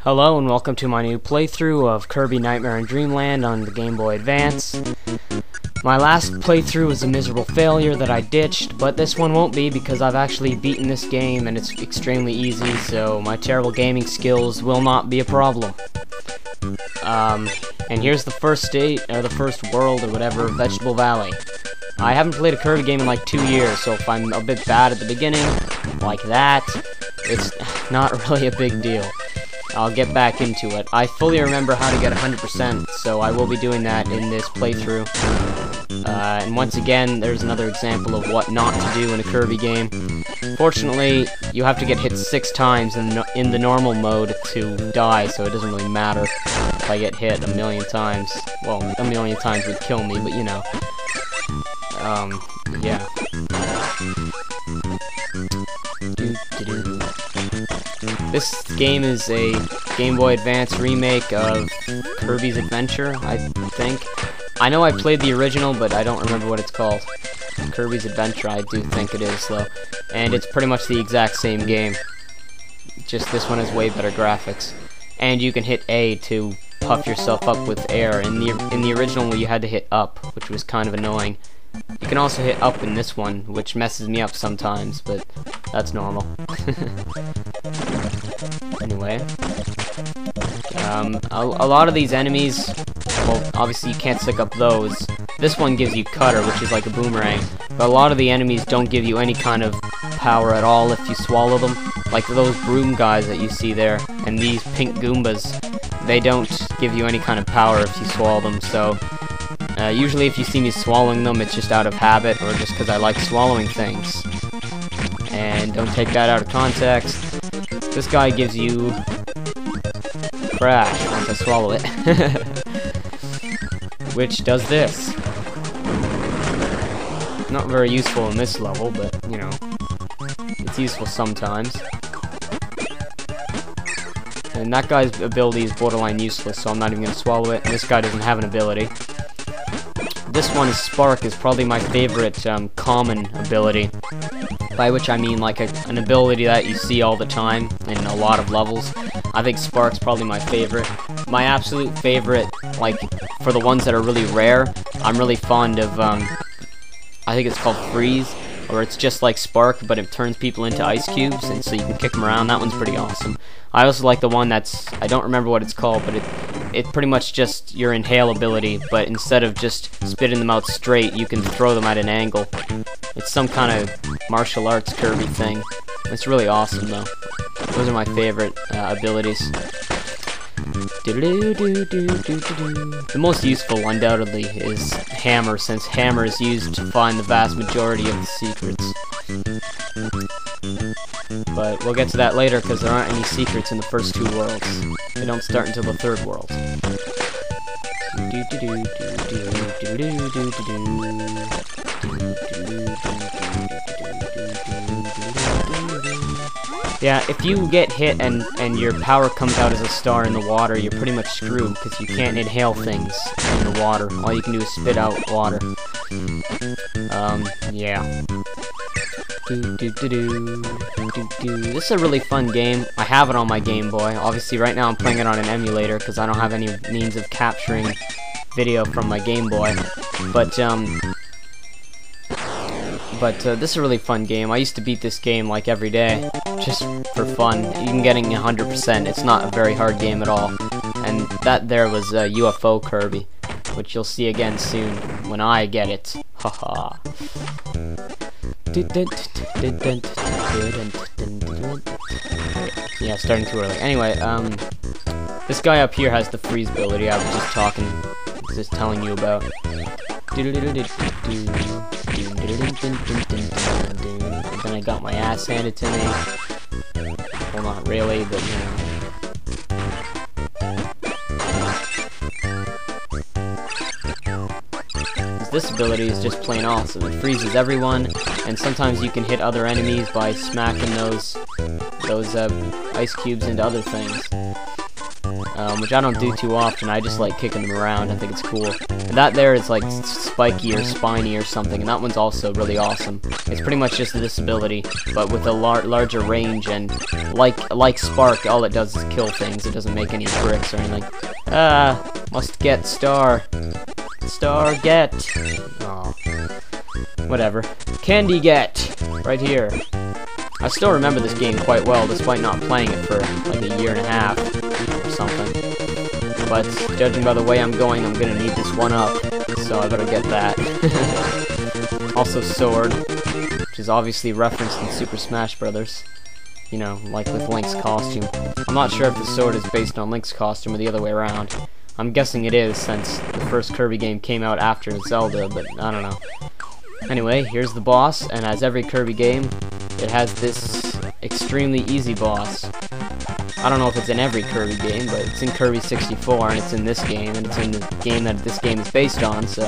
Hello and welcome to my new playthrough of Kirby Nightmare in Dreamland on the Game Boy Advance. My last playthrough was a miserable failure that I ditched, but this one won't be because I've actually beaten this game and it's extremely easy, so my terrible gaming skills will not be a problem. And here's the first state, or the first world, or whatever, Vegetable Valley. I haven't played a Kirby game in like 2 years, so if I'm a bit bad at the beginning, like that, it's not really a big deal. I'll get back into it. I fully remember how to get 100%, so I will be doing that in this playthrough. And once again, there's another example of what not to do in a Kirby game. Fortunately, you have to get hit 6 times in the normal mode to die, so it doesn't really matter if I get hit a million times. Well, a million times would kill me, but you know. Yeah. This game is a Game Boy Advance remake of Kirby's Adventure, I think. I know I played the original, but I don't remember what it's called. Kirby's Adventure, I do think it is, though. And it's pretty much the exact same game. Just this one has way better graphics. And you can hit A to puff yourself up with air. In the original, you had to hit up, which was kind of annoying. You can also hit up in this one, which messes me up sometimes, but that's normal. Anyway, a lot of these enemies, well, obviously you can't stick up those. This one gives you cutter, which is like a boomerang, but a lot of the enemies don't give you any kind of power at all if you swallow them. Like those broom guys that you see there, and these pink Goombas, they don't give you any kind of power if you swallow them, so usually if you see me swallowing them, it's just out of habit, or just because I like swallowing things. And don't take that out of context. This guy gives you crash once I swallow it. Which does this. Not very useful in this level, but, you know, it's useful sometimes. And that guy's ability is borderline useless, so I'm not even going to swallow it. And this guy doesn't have an ability. This one, Spark, is probably my favorite common ability. By which I mean like an ability that you see all the time in a lot of levels. I think Spark's probably my favorite. My absolute favorite, like, for the ones that are really rare, I'm really fond of, I think it's called Freeze, or it's just like Spark, but it turns people into ice cubes, and so you can kick them around. That one's pretty awesome. I also like the one that's, I don't remember what it's called, but it's pretty much just your inhale ability, but instead of just spitting them out straight, you can throw them at an angle. It's some kind of martial arts Kirby thing. It's really awesome, though. Those are my favorite abilities. The most useful, undoubtedly, is Hammer, since Hammer is used to find the vast majority of the secrets. But we'll get to that later, because there aren't any secrets in the first 2 worlds. They don't start until the 3rd world. Yeah, if you get hit and your power comes out as a star in the water, you're pretty much screwed, because you can't inhale things in the water. All you can do is spit out water. Yeah. This is a really fun game. I have it on my Game Boy. Obviously, right now I'm playing it on an emulator, because I don't have any means of capturing video from my Game Boy. But this is a really fun game. I used to beat this game like every day, just for fun. Even getting 100%, it's not a very hard game at all. And that there was UFO Kirby, which you'll see again soon when I get it. Haha. Yeah, starting too early. Anyway, this guy up here has the freeze ability I was just telling you about. And then I got my ass handed to me. Well, not really, but you know. This ability is just plain awesome. It freezes everyone, and sometimes you can hit other enemies by smacking those ice cubes into other things. which I don't do too often. I just like kicking them around. I think it's cool. And that there is like spiky or spiny or something, and that one's also really awesome. It's pretty much just this ability, but with a larger range, and like Spark, all it does is kill things. It doesn't make any bricks or anything. Must get star. Star get. Aw. Whatever. Candy get. Right here. I still remember this game quite well, despite not playing it for like a year and a half or something. But judging by the way I'm going, I'm gonna need this one up, so I better get that. Also sword, which is obviously referenced in Super Smash Brothers. You know, like with Link's costume. I'm not sure if the sword is based on Link's costume or the other way around. I'm guessing it is, since the first Kirby game came out after Zelda, but I don't know. Anyway, here's the boss, and as every Kirby game, it has this extremely easy boss. I don't know if it's in every Kirby game, but it's in Kirby 64, and it's in this game, and it's in the game that this game is based on, so...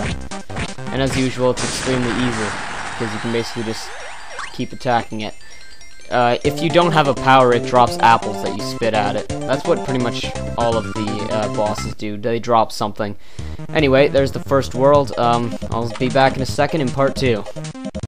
And as usual, it's extremely easy, because you can basically just keep attacking it. If you don't have a power, it drops apples that you spit at it. That's what pretty much all of the bosses do. They drop something. Anyway, there's the first world. I'll be back in a second in part 2.